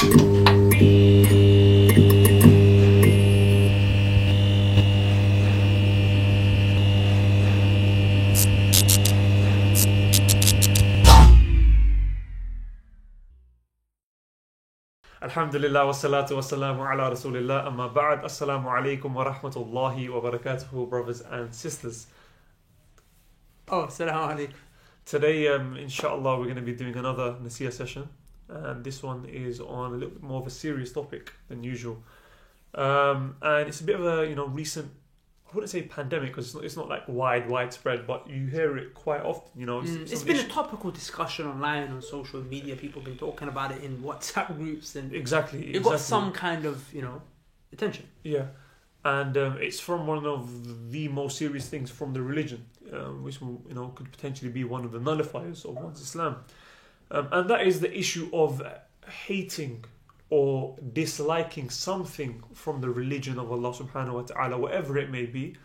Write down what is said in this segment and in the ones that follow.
Alhamdulillah wa salatu wa salamu ala rasulillah amma ba'd. Assalamu alaikum wa rahmatullahi wa barakatuhu, brothers and sisters. Oh, assalamu alaikum. Today, inshallah, we're going to be doing another Nasiyah session, and this one is on a little bit more of a serious topic than usual. And it's a bit of a recent, I wouldn't say pandemic because it's not like widespread, but you hear it quite often. It's been a topical discussion online on social media. People have been talking about it in WhatsApp groups, and exactly. It got some kind of attention. Yeah, and it's from one of the most serious things from the religion, which could potentially be one of the nullifiers of one's Islam, and that is the issue of hating or disliking something from the religion of Allah subhanahu wa ta'ala, whatever it may be.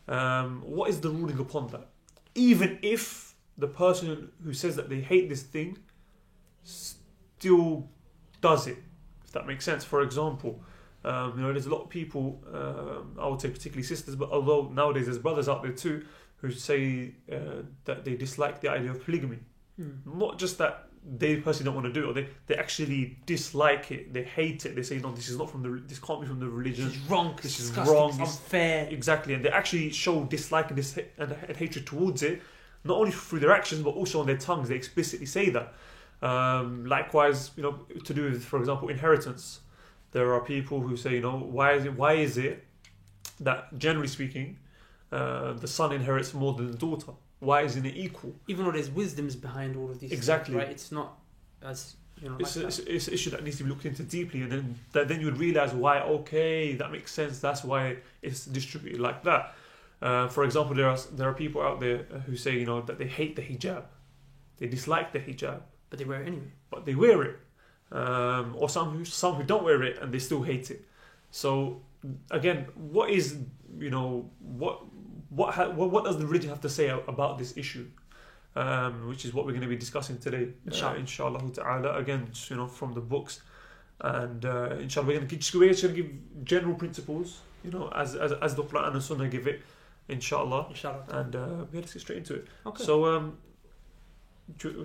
What is the ruling upon that? Even if the person who says that they hate this thing still does it, if that makes sense. For example, there's a lot of people, I would say particularly sisters, but although nowadays there's brothers out there too, who say that they dislike the idea of polygamy. Not just that they personally don't want to do it, or they actually dislike it, they hate it, they say no, this can't be from the religion, this is wrong, this is disgusting, wrong, it's unfair. Exactly, and they actually show dislike and hatred towards it, not only through their actions but also on their tongues. They explicitly say that. Likewise, to do with, for example, inheritance, there are people who say, why is it that generally speaking the son inherits more than the daughter? Why isn't it equal? Even though there's wisdoms behind all of these exactly things, right? It's not as it's an issue that needs to be looked into deeply, and then you would realize why. Okay, that makes sense. That's why it's distributed like that. For example, there are people out there who say that they hate the hijab, they dislike the hijab, but they wear it anyway. But they wear it, or some who don't wear it and they still hate it. So again, what is what does the religion have to say about this issue? Which is what we're going to be discussing today, inshallah ta'ala. Again, from the books, and inshallah we're going to give general principles, as the Quran and Sunnah give it, inshallah. And let's get straight into it. Okay. So where do you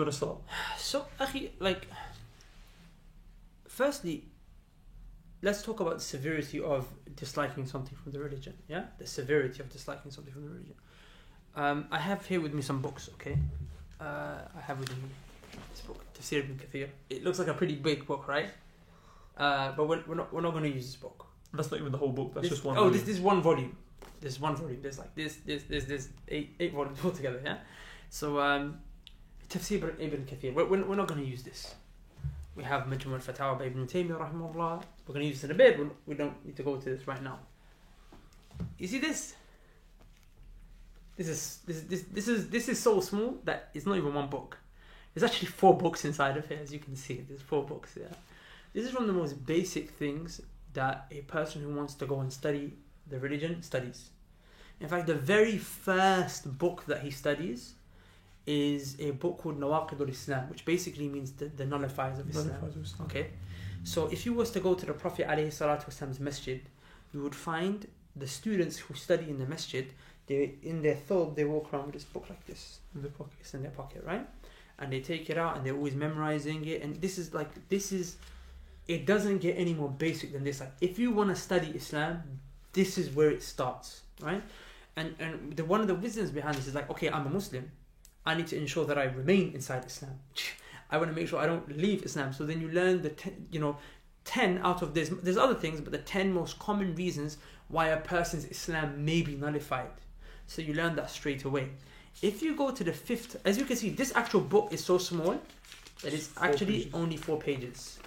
want to start? So, akhi, firstly, let's talk about the severity of disliking something from the religion. Yeah, the severity of disliking something from the religion. I have here with me some books. Okay, I have with me this book, Tafsir ibn Kathir. It looks like a pretty big book, right? But we're not going to use this book. That's not even the whole book. That's just one. Oh, this is one volume. There's one volume. There's there's eight volumes altogether. Yeah. So Tafsir ibn Kathir. We're not going to use this. We have Majmu' al-Fatawa by Ibn Taymiyyah rahimahullah. We're going to use this in a bit. We don't need to go to this right now. You see this? This is so small that it's not even one book. There's actually 4 books inside of here, as you can see. There's 4 books there. This is one of the most basic things that a person who wants to go and study the religion studies. In fact, the very first book that he studies is a book called Nawaqid al-Islam, which basically means the nullifiers of Islam. Okay, so if you was to go to the Prophet ﷺ's masjid, you would find the students who study in the masjid, in their thawb, they walk around with this book like this in their pocket. It's in their pocket, right? And they take it out and they're always memorizing it. And it doesn't get any more basic than this. Like, if you want to study Islam, this is where it starts, right? And one of the wisdoms behind this is like, okay, I'm a Muslim, I need to ensure that I remain inside Islam. I want to make sure I don't leave Islam. So then you learn the 10 out of this. There's other things, but the 10 most common reasons why a person's Islam may be nullified. So you learn that straight away. If you go to the 5th, as you can see, this actual book is so small that it's actually only 4 pages.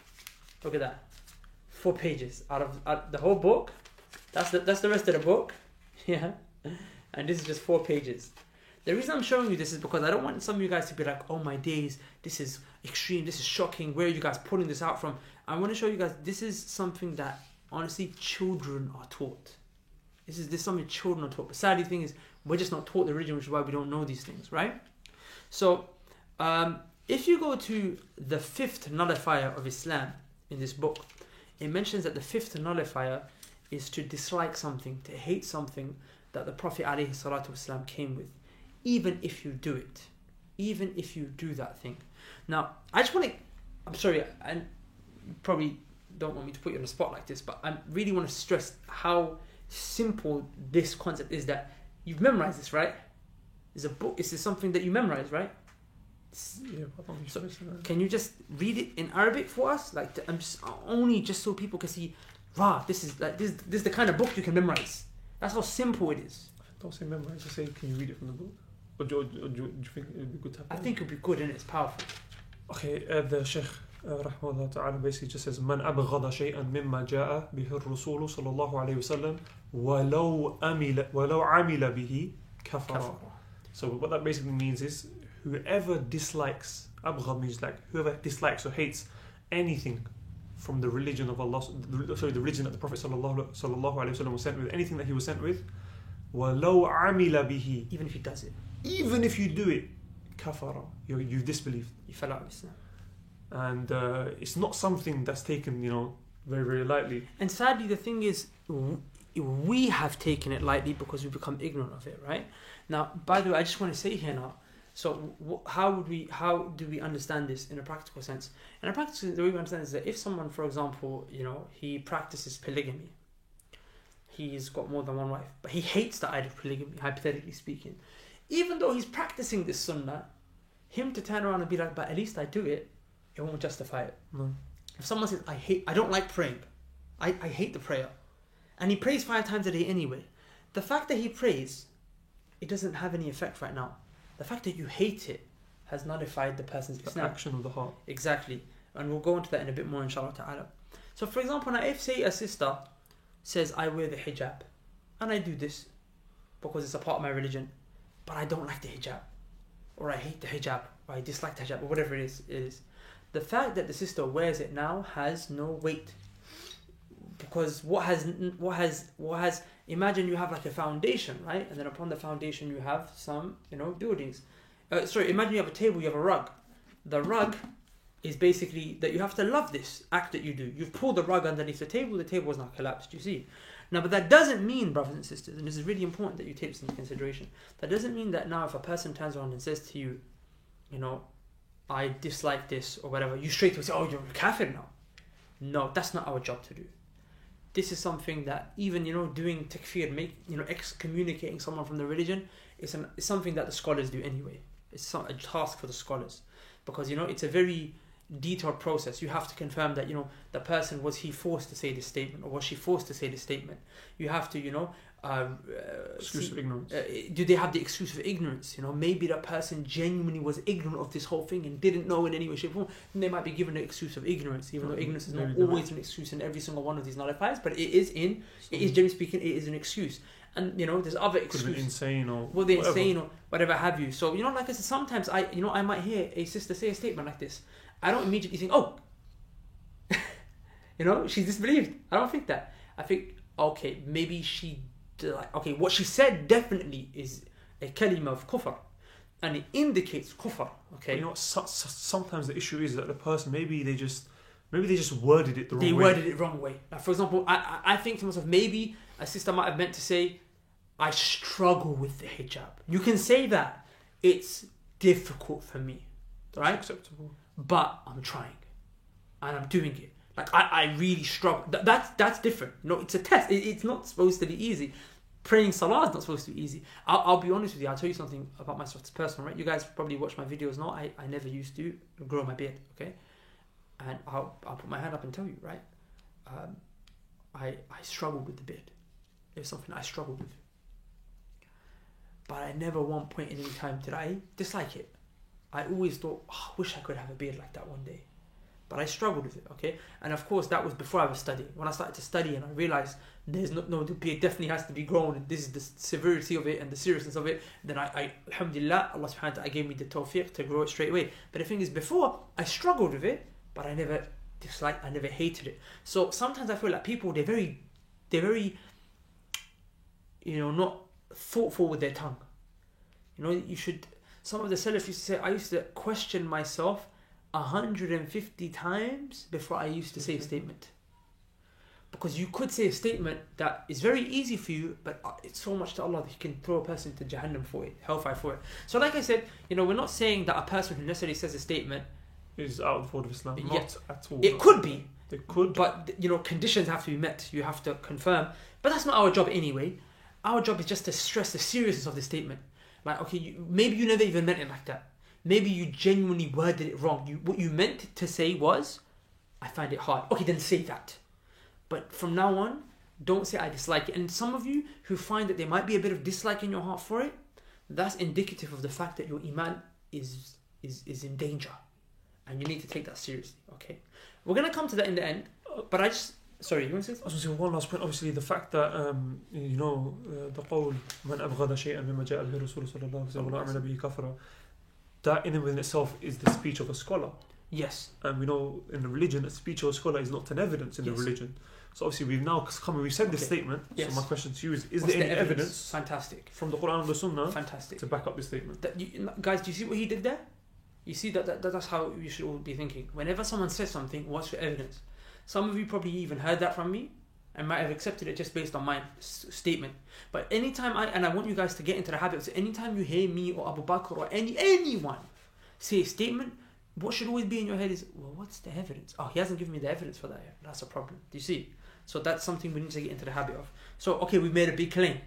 Look at that, 4 pages out of the whole book. That's the rest of the book, yeah. And this is just 4 pages. The reason I'm showing you this is because I don't want some of you guys to be like, oh my days, this is extreme, this is shocking, where are you guys pulling this out from? I want to show you guys this is something that honestly children are taught. This is something children are taught. But sadly the thing is, we're just not taught the religion, which is why we don't know these things, right? So If you go to the 5th nullifier of Islam in this book, it mentions that the 5th nullifier is to dislike something, to hate something that the Prophet ﷺ came with, even if you do it, even if you do that thing. Now, I just want to, I'm sorry, and you probably don't want me to put you on the spot like this, but I really want to stress how simple this concept is, that you've memorized this, right? It's a book, this is something that you memorize, right? Yeah, So, can you just read it in Arabic for us? Like, I'm just only just so people can see, wow, this is the kind of book you can memorize. That's how simple it is. Don't say memorize, just say, can you read it from the book? Or do you think it would be good to have I think it would be good and it's powerful. Okay, the Shaykh Rahmahullah Ta'ala basically just says, من أبغض شيئا مما جاء به الرسول صلى الله عليه وسلم ولو عمل به كفر. So what that basically means is, whoever dislikes, abghad means like, whoever dislikes or hates anything from the religion of Allah, sorry, the religion that the Prophet sallallahu alaihi wasallam was sent with, anything that he was sent with, وَلَوْ عَمِلَ بِهِ, Even if he does it, even if you do it, kafara, you've disbelieved. you fell out of Islam. And it's not something that's taken, very, very lightly. And sadly, the thing is, we have taken it lightly because we become ignorant of it, right? Now, by the way, I just want to say here now, so how do we understand this in a practical sense? In a practical sense, the way we understand is that if someone, for example, he practices polygamy, he's got more than one wife, but he hates the idea of polygamy, hypothetically speaking, even though he's practicing this sunnah, him to turn around and be like, but at least I do it, it won't justify it. No. If someone says, I don't like praying, I hate the prayer, and he prays 5 times a day anyway, the fact that he prays, it doesn't have any effect right now. The fact that you hate it has nullified the person's Islam. Action of the heart. Exactly. And we'll go into that in a bit more, inshallah ta'ala. So for example, now if say a sister says, I wear the hijab, and I do this because it's a part of my religion, but I don't like the hijab, or I hate the hijab, or I dislike the hijab, or whatever it is. The fact that the sister wears it now has no weight. Because what has imagine you have like a foundation, right? And then upon the foundation you have some, buildings. Imagine you have a table, you have a rug. The rug is basically that you have to love this act that you do. You've pulled the rug underneath the table is not collapsed, you see. Now, but that doesn't mean, brothers and sisters, and this is really important that you take this into consideration, that doesn't mean that now if a person turns around and says to you, I dislike this or whatever, you straight away say, oh, you're a kafir now. No, that's not our job to do. This is something that even, doing takfir, excommunicating someone from the religion, is something that the scholars do anyway. It's a task for the scholars. Because, it's a very detailed process. You have to confirm that, the person, was he forced to say this statement or was she forced to say this statement? You have to, exclusive ignorance. Do they have the excuse of ignorance? Maybe that person genuinely was ignorant of this whole thing and didn't know in any way, shape, or form. Then they might be given the excuse of ignorance, even though ignorance is not always an excuse in every single one of these nullifiers, but generally speaking, it is an excuse. And there's other excuses. Could be insane or they're whatever. insane or whatever have you. So like I said, sometimes I might hear a sister say a statement like this. I don't immediately think, oh, she's disbelieved. I don't think that. I think, okay, maybe what she said definitely is a kalima of kufr, and it indicates kufr. Okay, sometimes the issue is that the person maybe they just worded it the wrong way. They worded it wrong way. Like, for example, I think to myself, maybe a sister might have meant to say, I struggle with the hijab. You can say that. It's difficult for me, right? It's acceptable. But I'm trying, and I'm doing it. Like I really struggle. That's different. It's a test. It's not supposed to be easy. Praying salah is not supposed to be easy. I'll be honest with you. I'll tell you something about myself. It's personal, right? You guys probably watch my videos now. I never used to grow my beard, okay? And I'll put my hand up and tell you, right? I struggled with the beard. It was something I struggled with. But I never one point in any time did I dislike it. I always thought, I wish I could have a beard like that one day. But I struggled with it, okay? And of course, that was before I was studying. When I started to study and I realized the beard definitely has to be grown, and this is the severity of it and the seriousness of it, then I alhamdulillah, Allah subhanahu wa ta'ala gave me the tawfiq to grow it straight away. But the thing is, before, I struggled with it, but I never disliked, I never hated it. So sometimes I feel like people, they're very, not thoughtful with their tongue. You should... some of the Salaf used to say, I used to question myself 150 times before I used to say a statement. Because you could say a statement that is very easy for you, but it's so much to Allah that He can throw a person to Jahannam for it, hellfire for it. So like I said, we're not saying that a person who necessarily says a statement is out of the fold of Islam. Yeah. Not at all. It could be. It could. But, conditions have to be met. You have to confirm. But that's not our job anyway. Our job is just to stress the seriousness of the statement. Like, okay, maybe you never even meant it like that. Maybe you genuinely worded it wrong. What you meant to say was, I find it hard. Okay, then say that. But from now on, don't say I dislike it. And some of you who find that there might be a bit of dislike in your heart for it, that's indicative of the fact that your iman is in danger. And you need to take that seriously, okay? We're going to come to that in the end. But sorry, you want to say something? I was going to say one last point. Obviously, the fact that, the قول من أبغض شيئا مما جاء به الرسول صلى الله عليه وسلم وآمن به كفر, that in and within itself is the speech of a scholar. Yes. And we know in the religion, a speech of a scholar is not an evidence in the religion. So obviously we've said this statement. Yes. So my question to you is What's there the any evidence Fantastic. from the Quran and the Sunnah Fantastic. to back up this statement? Guys, do you see what he did there? You see that's how you should all be thinking. Whenever someone says something, what's your evidence? Some of you probably even heard that from me and might have accepted it just based on my statement. But anytime I want you guys to get into the habit of anytime you hear me or Abu Bakr or anyone say a statement, what should always be in your head is, well, what's the evidence? Oh, he hasn't given me the evidence for that yet. That's a problem. Do you see? So that's something we need to get into the habit of. So, okay, we've made a big claim.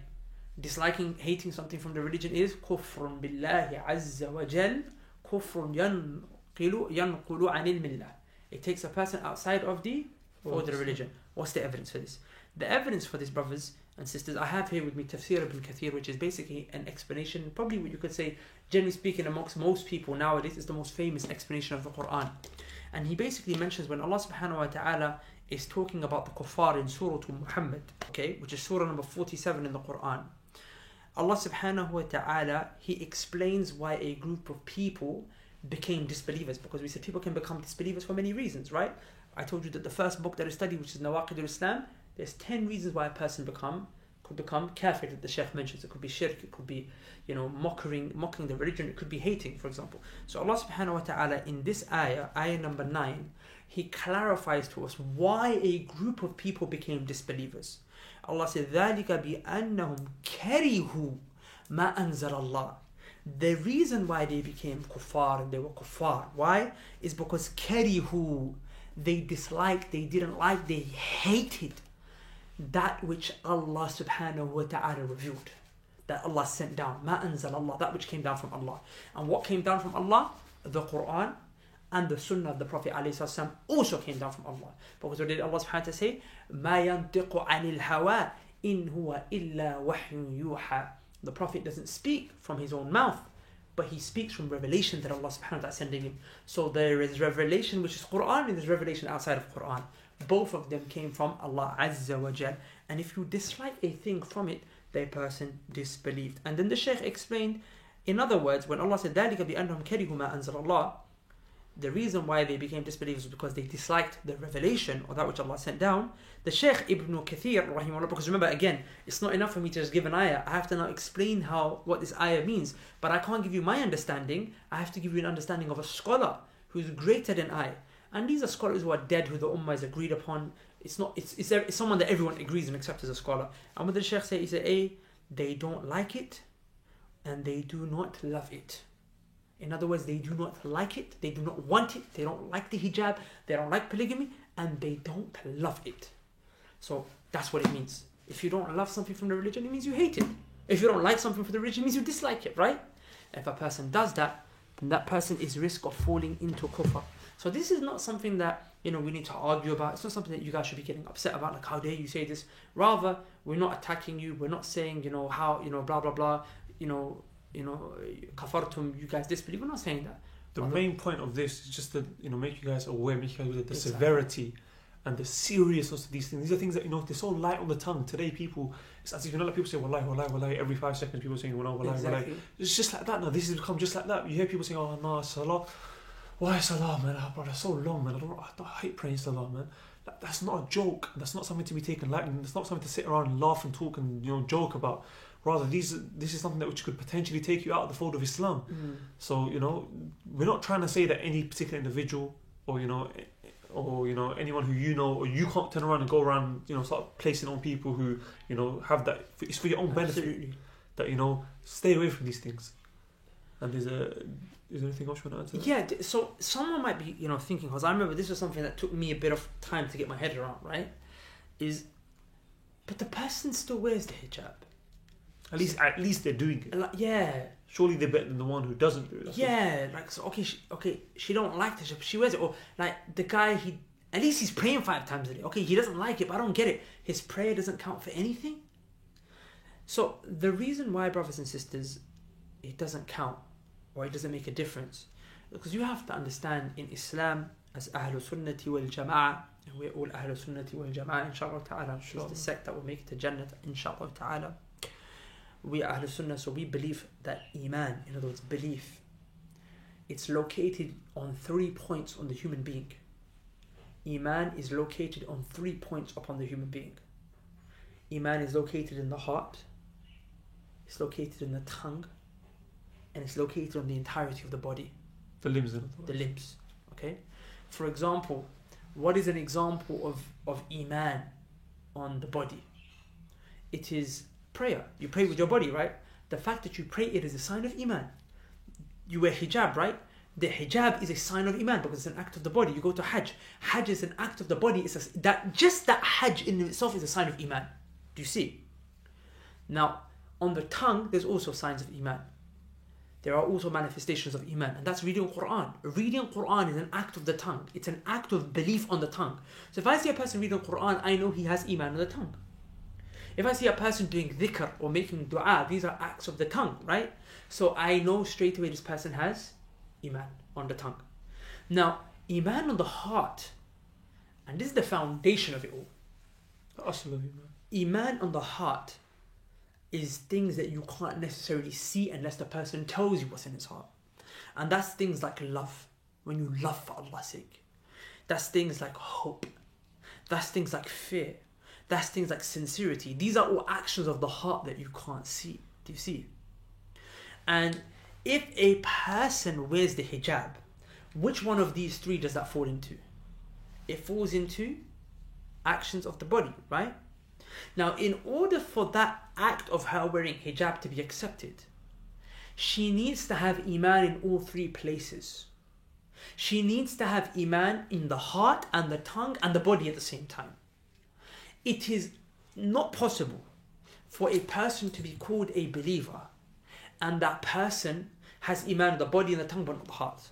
Disliking, hating something from the religion is كفر بالله عز وجل كفر ينقل عن الملة. It takes a person outside of the religion. What's the evidence for this? The evidence for this, brothers and sisters, I have here with me Tafsir ibn Kathir, which is basically an explanation, probably what you could say, generally speaking, amongst most people nowadays, is the most famous explanation of the Quran. And he basically mentions when Allah subhanahu wa ta'ala is talking about the kuffar in Surah Muhammad, okay, which is Surah number 47 in the Quran. Allah subhanahu wa ta'ala, He explains why a group of people became disbelievers, because we said people can become disbelievers for many reasons, right? I told you that the first book that I studied, which is Nawaqid al-Islam, there's 10 reasons why a person could become kafir that the Shaykh mentions. It could be shirk, it could be, mocking the religion, it could be hating, for example. So Allah subhanahu wa ta'ala in this ayah number 9, He clarifies to us why a group of people became disbelievers. Allah said, ذَلِكَ بِأَنَّهُمْ كَرِهُوا مَا أَنزَلَ اللَّهِ. The reason why they became kuffar and they were kuffar, why? Is because karihu, they disliked, they didn't like, they hated that which Allah subhanahu wa ta'ala revealed, that Allah sent down, ma anzal Allah, that which came down from Allah. And what came down from Allah? The Quran and the Sunnah of the Prophet ﷺ also came down from Allah. Because what did Allah subhanahu wa ta'ala say? مَا يَنْطِقُ عَنِ الْهَوَىٰ إِنْ هُوَ إِلَّا وَحْيٌ يُوحَىٰ. The Prophet doesn't speak from his own mouth, but he speaks from revelation that Allah subhanahu wa ta'ala is sending him. So there is revelation which is Quran, and there's revelation outside of Quran. Both of them came from Allah Azza wa Jal. And if you dislike a thing from it, the person disbelieved. And then the Shaykh explained, in other words, when Allah said, ذَلِكَ بِأَنَّهُمْ كَرِهُوا مَا أَنزَلَ اللَّهِ, the reason why they became disbelievers was because they disliked the revelation or that which Allah sent down. The Shaykh Ibn Kathir, rahimahullah, because remember again, it's not enough for me to just give an ayah. I have to now explain what this ayah means. But I can't give you my understanding. I have to give you an understanding of a scholar who's greater than I. And these are scholars who are dead, who the ummah has agreed upon. It's someone that everyone agrees and accepts as a scholar. And what did the Shaykh say? He said, they don't like it and they do not love it. In other words, they do not like it, they do not want it, they don't like the hijab, they don't like polygamy, and they don't love it. So that's what it means. If you don't love something from the religion, it means you hate it. If you don't like something from the religion, it means you dislike it, right? If a person does that, then that person is risk of falling into kufr. So this is not something that, we need to argue about. It's not something that you guys should be getting upset about, like, how dare you say this? Rather, we're not attacking you, we're not saying, how, blah, blah, blah, kafartum, you guys disbelieve. We're not saying that. The main point of this is just to make you guys aware, make you guys aware of the severity and the seriousness of these things. These are things that they're so light on the tongue. Today people, it's as if like people say wallahi, wallahi, wallahi. Every 5 seconds people saying wallahi, wallahi, wallahi. It's just like that now. This has become just like that. You hear people saying, oh no, salah. Why salah, man? Oh, bro, that's so long, man. I hate praying salah, man. That's not a joke. That's not something to be taken lightly. That's not something to sit around and laugh and talk and joke about. Rather, this is something that which could potentially take you out of the fold of Islam. So, we're not trying to say that any particular individual or anyone who or you can't turn around and go around, start placing on people who, have that. It's for your own benefit. Absolutely. That, stay away from these things. And is there anything else you want to add to that? Yeah, so someone might be, thinking, because I remember this was something that took me a bit of time to get my head around, right? But the person still wears the hijab. At least they're doing it. Yeah. Surely they're better than the one who doesn't do it. Yeah, she don't like the hijab, she wears it. Or like the guy, at least he's praying 5 times a day. Okay, he doesn't like it, but I don't get it. His prayer doesn't count for anything. So the reason why, brothers and sisters, it doesn't count or it doesn't make a difference, because you have to understand in Islam, as Ahlul Sunnati wal Jama'ah, and we're all Ahlul Sunnati wal Jama'ah, inshallah ta'ala, which is the sect that will make it to Jannah, inshallah ta'ala. We are Ahlul Sunnah, so we believe that Iman, in other words, belief, it's located on 3 points on the human being. Iman is located on 3 points upon the human being. Iman is located in the heart, it's located in the tongue, and it's located on the entirety of the body. The limbs. The limbs. Okay? For example, what is an example of Iman on the body? It is prayer. You pray with your body, right? The fact that you pray, it is a sign of Iman. You wear hijab, right? The hijab is a sign of Iman because it's an act of the body. You go to Hajj. Hajj is an act of the body. Just that Hajj in itself is a sign of Iman. Do you see? Now, on the tongue, there's also signs of Iman. There are also manifestations of Iman, and that's reading Quran. Reading Quran is an act of the tongue. It's an act of belief on the tongue. So if I see a person reading Quran, I know he has Iman on the tongue. If I see a person doing dhikr or making dua, these are acts of the tongue, right? So I know straight away this person has Iman on the tongue. Now, Iman on the heart, and this is the foundation of it all. The asl of Iman. Iman on the heart is things that you can't necessarily see unless the person tells you what's in his heart. And that's things like love, when you love for Allah's sake. That's things like hope. That's things like fear. That's things like sincerity. These are all actions of the heart that you can't see. Do you see? And if a person wears the hijab, which one of these 3 does that fall into? It falls into actions of the body, right? Now, in order for that act of her wearing hijab to be accepted, she needs to have Iman in all 3 places. She needs to have Iman in the heart and the tongue and the body at the same time. It is not possible for a person to be called a believer and that person has Iman on the body and the tongue but not the heart.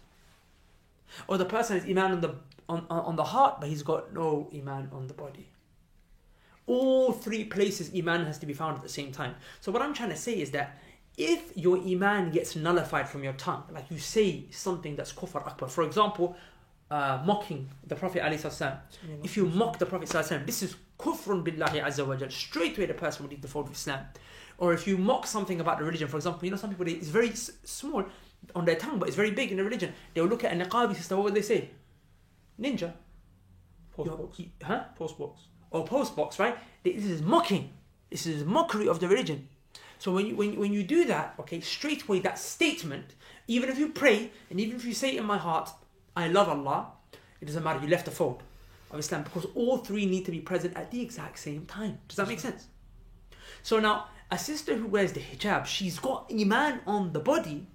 Or the person has Iman on the heart but he's got no Iman on the body. All 3 places Iman has to be found at the same time. So what I'm trying to say is that if your Iman gets nullified from your tongue, like you say something that's kufr akbar, for example, mocking the Prophet ﷺ. If you mock the Prophet ﷺ, this is kufrun billahi azza wa jal. Straight away the person will leave the fold of Islam. Or if you mock something about the religion, for example, some people, it's very small on their tongue, but it's very big in the religion. They'll look at a niqabi sister, what would they say? Ninja. Postbox. Huh? Postbox. Or postbox, right? This is mocking. This is mockery of the religion. So when you do that, okay, straight away that statement, even if you pray, and even if you say in my heart, I love Allah, it doesn't matter, you left the fold of Islam, because all 3 need to be present at the exact same time. Does that make sense? So now, a sister who wears the hijab, she's got Iman on the body,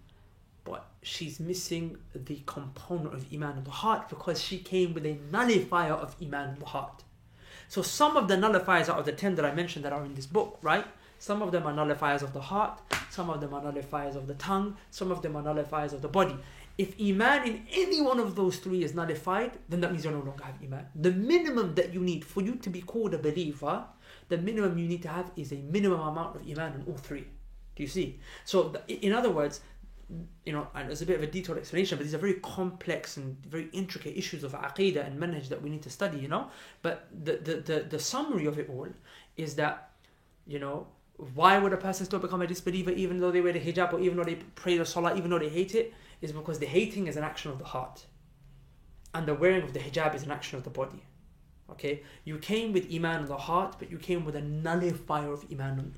but she's missing the component of Iman on the heart because she came with a nullifier of Iman on the heart. So some of the nullifiers out of the 10 that I mentioned that are in this book, right? Some of them are nullifiers of the heart, some of them are nullifiers of the tongue, some of them are nullifiers of the body. If Iman in any one of those 3 is nullified, then that means you no longer have Iman. The minimum that you need for you to be called a believer, the minimum you need to have is a minimum amount of Iman in all 3. Do you see? So in other words, and there's a bit of a detailed explanation, but these are very complex and very intricate issues of aqidah and manhaj that we need to study, But the summary of it all is that, why would a person still become a disbeliever even though they wear the hijab or even though they pray the salah, even though they hate it? Is because the hating is an action of the heart. And the wearing of the hijab is an action of the body. Okay, you came with iman on the heart, but you came with a nullifier of iman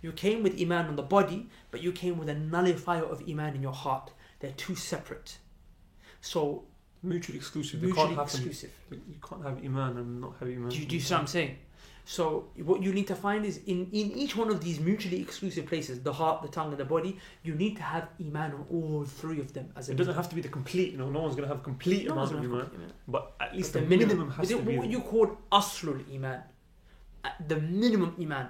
you came with iman on the body, but you came with a nullifier of iman in your heart. They're two separate. So mutually exclusive. mutually exclusive. You can't have iman and not have iman. Do you see what I'm saying? So what you need to find is in each one of these mutually exclusive places, the heart, the tongue, and the body, you need to have iman on all three of them. As it doesn't have to be the complete. No one's going to have complete amount of iman, but at least the minimum has to be. What you call aslul iman, the minimum iman,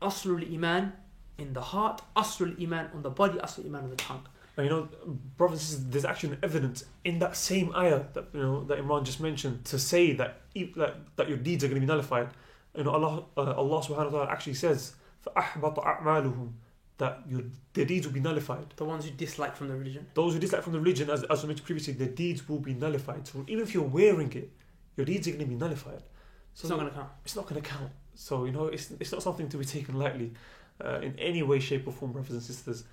aslul iman in the heart, aslul iman on the body, aslul iman on the tongue. And brothers and sisters, there's actually evidence in that same ayah that that Imran just mentioned to say that your deeds are going to be nullified. Allah subhanahu wa ta'ala actually says فَأَحْبَطَ أَعْمَالُهُم that their deeds will be nullified. The ones who dislike from the religion. Those who dislike from the religion, as I mentioned previously, their deeds will be nullified. So even if you're wearing it, your deeds are going to be nullified. So it's not going to count. It's not going to count. So it's not something to be taken lightly in any way, shape or form, brothers and sisters.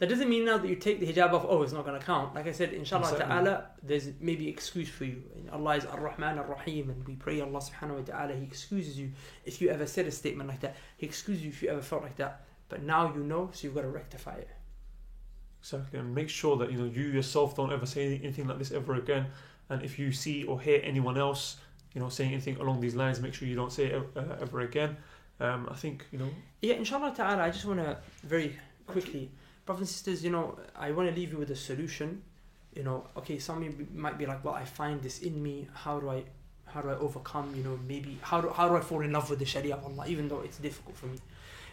That doesn't mean now that you take the hijab off, it's not going to count. Like I said, inshallah ta'ala, there's maybe excuse for you. Allah is Ar-Rahman Ar-Rahim, and we pray Allah subhanahu wa ta'ala, He excuses you if you ever said a statement like that. He excuses you if you ever felt like that. But now you know, so you've got to rectify it. Exactly, and make sure that you yourself don't ever say anything like this ever again. And if you see or hear anyone else, saying anything along these lines, make sure you don't say it ever again. I think Yeah, inshallah ta'ala, I just want to very quickly, brothers and sisters, I want to leave you with a solution. Okay, some of you might be like, well, I find this in me. How do I overcome? Maybe how do I fall in love with the Sharia of Allah, even though it's difficult for me.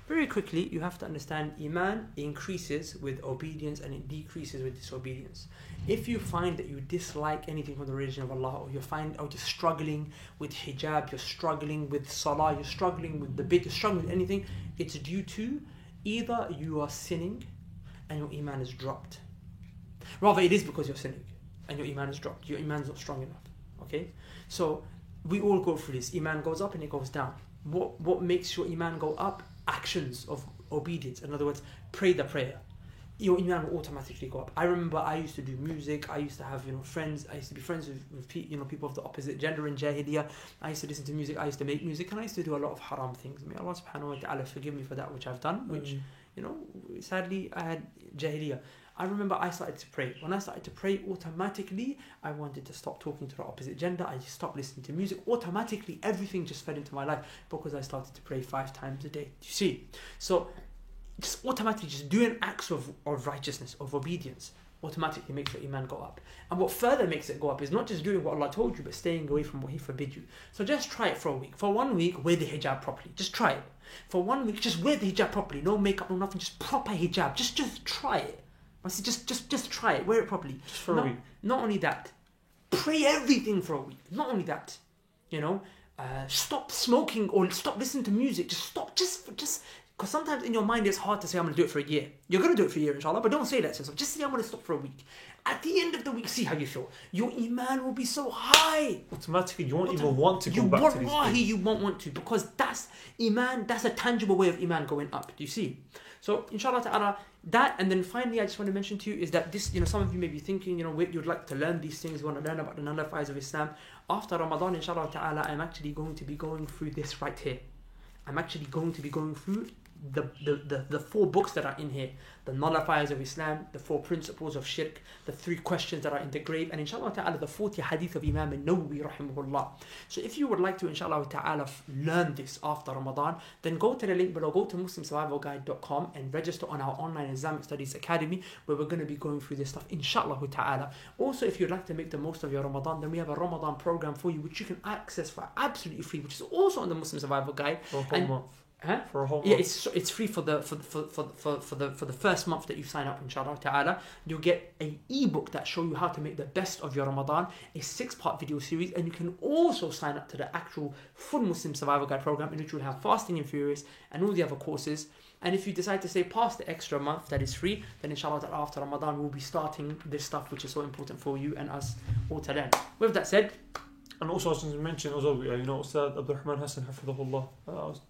Very quickly, you have to understand iman increases with obedience and it decreases with disobedience. If you find that you dislike anything from the religion of Allah, or you're struggling with hijab, you're struggling with salah, you're struggling with the bid, you're struggling with anything, it's due to either you are sinning and your iman is dropped. Rather, it is because you're sinning and your iman is dropped. Your iman is not strong enough. Okay? So we all go through this. Iman goes up and it goes down. What makes your iman go up? Actions of obedience. In other words, pray the prayer. Your iman will automatically go up. I remember I used to do music. I used to have friends. I used to be friends with people of the opposite gender in Jahiliyyah. I used to listen to music. I used to make music, and I used to do a lot of haram things. May Allah subhanahu wa ta'ala forgive me for that which I've done, which sadly I had Jahiliyyah. I remember I started to pray. When I started to pray, automatically I wanted to stop talking to the opposite gender. I stopped listening to music. Automatically everything just fell into my life because I started to pray 5 times a day. You see? So just automatically just doing acts of righteousness, of obedience, automatically makes your iman go up. And what further makes it go up is not just doing what Allah told you, but staying away from what He forbid you. So just try it for a week. For 1 week, wear the hijab properly. Just try it. For 1 week, just wear the hijab properly. No makeup, no nothing. Just proper hijab. Just try it. I say just try it. Wear it properly. Just for a week. Not only that, pray everything for a week. Not only that, stop smoking or stop listening to music. Just stop. Just because sometimes in your mind it's hard to say I'm going to do it for a year. You're going to do it for a year, inshallah, but don't say that to yourself. Just say I'm going to stop for a week. At the end of the week, see how you feel. Your iman will be so high. Automatically, you won't even want to go back to these things. You won't want to, because that's iman. That's a tangible way of iman going up. Do you see? So, inshallah ta'ala, that, and then finally, I just want to mention to you is that this, some of you may be thinking, you'd like to learn these things, you want to learn about the nullifiers of Islam. After Ramadan, inshallah ta'ala, I'm actually going to be going through this right here. I'm actually going to be going through the 4 books that are in here, the nullifiers of Islam, the 4 principles of shirk, the 3 questions that are in the grave, and inshallah ta'ala the 40 hadith of Imam al-Nawawi rahimahullah. So if you would like to inshallah ta'ala learn this after Ramadan, then go to the link below, go to muslimsurvivalguide.com and register on our online Islamic Studies Academy, where we're going to be going through this stuff inshallah ta'ala. Also, if you'd like to make the most of your Ramadan, then we have a Ramadan program for you which you can access for absolutely free, which is also on the Muslim Survival Guide. For a whole month. For a whole month. Yeah, it's free for the first month that you sign up, inshallah ta'ala. You'll get an ebook that show you how to make the best of your Ramadan, a 6-part video series, and you can also sign up to the actual full Muslim Survival Guide program, in which you'll have fasting and furious and all the other courses. And if you decide to stay past the extra month that is free, then inshallah ta'ala after Ramadan we'll be starting this stuff which is so important for you and us all to learn. With that said, And also, I was going to mention, also, Ustad Abdul Rahman Hassan, Hafidhahullah,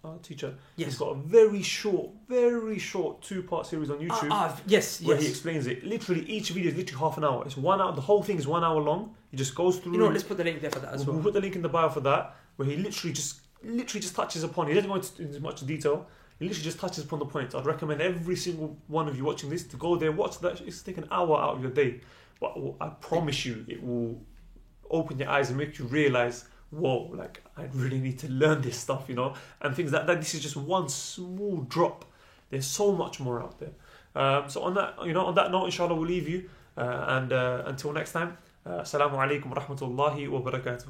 our teacher, Yes. he's got a very short 2-part series on YouTube Yes. where he explains it. Literally, each video is literally half an hour. It's 1 hour. The whole thing is 1 hour long. He just goes through. You know, let's put the link there for that as well. We'll put the link in the bio for that, where he literally just touches upon. He doesn't go into much detail. He literally just touches upon the points. I'd recommend every single one of you watching this to go there, watch that. It's take an hour out of your day, but I promise you, it will open your eyes and make you realize, whoa, like I really need to learn this stuff, and things like that. This is just one small drop. There's so much more out there. So on that note, inshallah, we'll leave you, and until next time, assalamu alaikum wa rahmatullahi wa barakatuh.